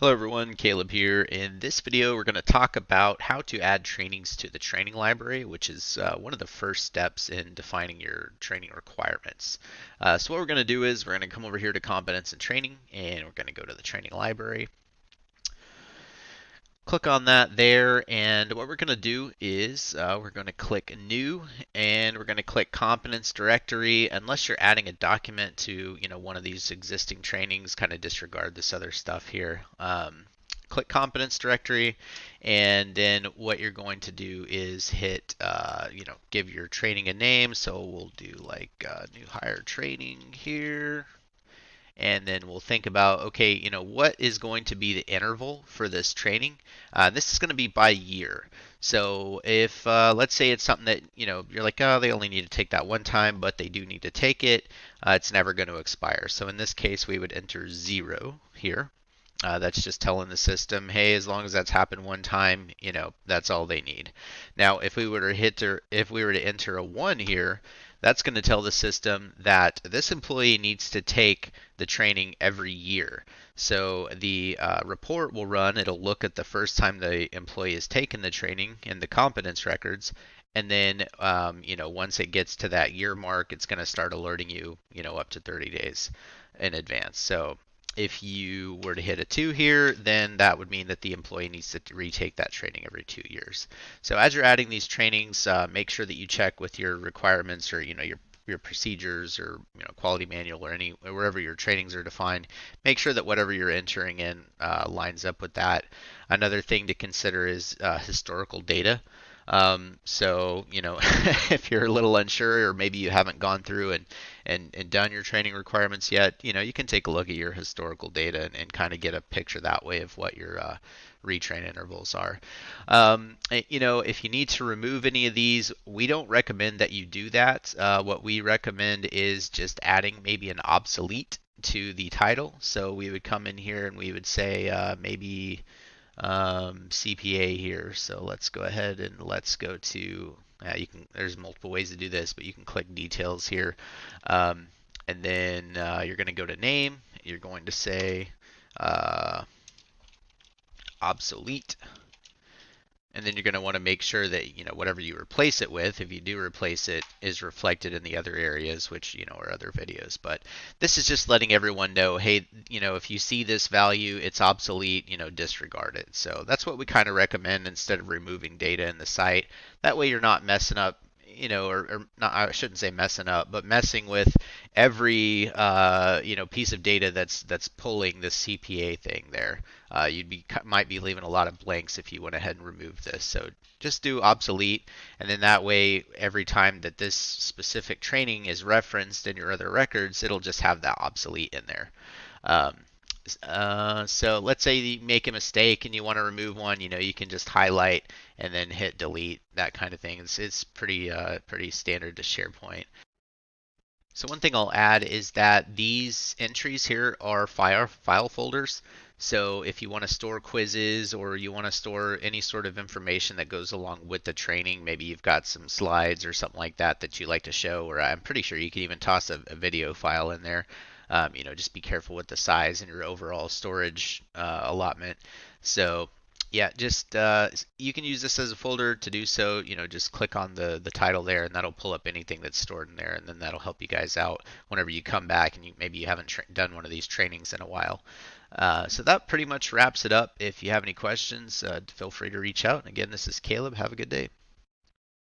Hello everyone, Caleb here. In this video, we're going to talk about how to add trainings to the training library, which is one of the first steps in defining your training requirements. So what we're going to do is we're going to come over here to Competence and Training, and we're going to go to the training library. Click on that there, and what we're going to do is we're going to click New, and we're going to click Competence Directory. Unless you're adding a document to one of these existing trainings, kind of disregard this other stuff here. Click Competence Directory, and then what you're going to do is hit, give your training a name. So we'll do like new hire training here. And then we'll think about, okay, what is going to be the interval for this training? This is going to be by year. So if, let's say it's something that, you're like, oh, they only need to take that one time, but they do need to take it, it's never going to expire. So in this case, we would enter 0 here. That's just telling the system, hey, as long as that's happened one time, that's all they need. Now, if we were to enter a 1 here, that's going to tell the system that this employee needs to take the training every year. So the report will run. It'll look at the first time the employee has taken the training in the competence records, and then once it gets to that year mark, it's going to start alerting you, up to 30 days in advance. So if you were to hit a 2 here, then that would mean that the employee needs to retake that training every 2 years. So as you're adding these trainings, make sure that you check with your requirements or your procedures or quality manual or wherever your trainings are defined. Make sure that whatever you're entering in lines up with that. Another thing to consider is historical data. So, if you're a little unsure or maybe you haven't gone through and done your training requirements yet, you can take a look at your historical data and kind of get a picture that way of what your retrain intervals are. If you need to remove any of these, we don't recommend that you do that. What we recommend is just adding maybe an obsolete to the title. So we would come in here and we would say maybe CPA here. So let's go ahead and let's go to, there's multiple ways to do this, but you can click details here. And then you're going to go to name. You're going to say obsolete. And then you're going to want to make sure that, whatever you replace it with, if you do replace it, is reflected in the other areas, which, are other videos. But this is just letting everyone know, hey, if you see this value, it's obsolete, disregard it. So that's what we kind of recommend instead of removing data in the site. That way you're not messing up, or not, I shouldn't say messing up, but messing with every, piece of data that's pulling the CPA thing there. Might be leaving a lot of blanks if you went ahead and removed this. So just do obsolete, and then that way every time that this specific training is referenced in your other records, it'll just have that obsolete in there. So let's say you make a mistake and you want to remove one, you can just highlight and then hit delete, that kind of thing. It's pretty standard to SharePoint. So one thing I'll add is that these entries here are file folders. So if you want to store quizzes or you want to store any sort of information that goes along with the training, maybe you've got some slides or something like that that you like to show, or I'm pretty sure you can even toss a video file in there. Just be careful with the size and your overall storage allotment. So yeah, just you can use this as a folder to do so. Just click on the title there, and that'll pull up anything that's stored in there, and then that'll help you guys out whenever you come back and maybe you haven't done one of these trainings in a while. So that pretty much wraps it up. If you have any questions, feel free to reach out. And again, this is Caleb. Have a good day.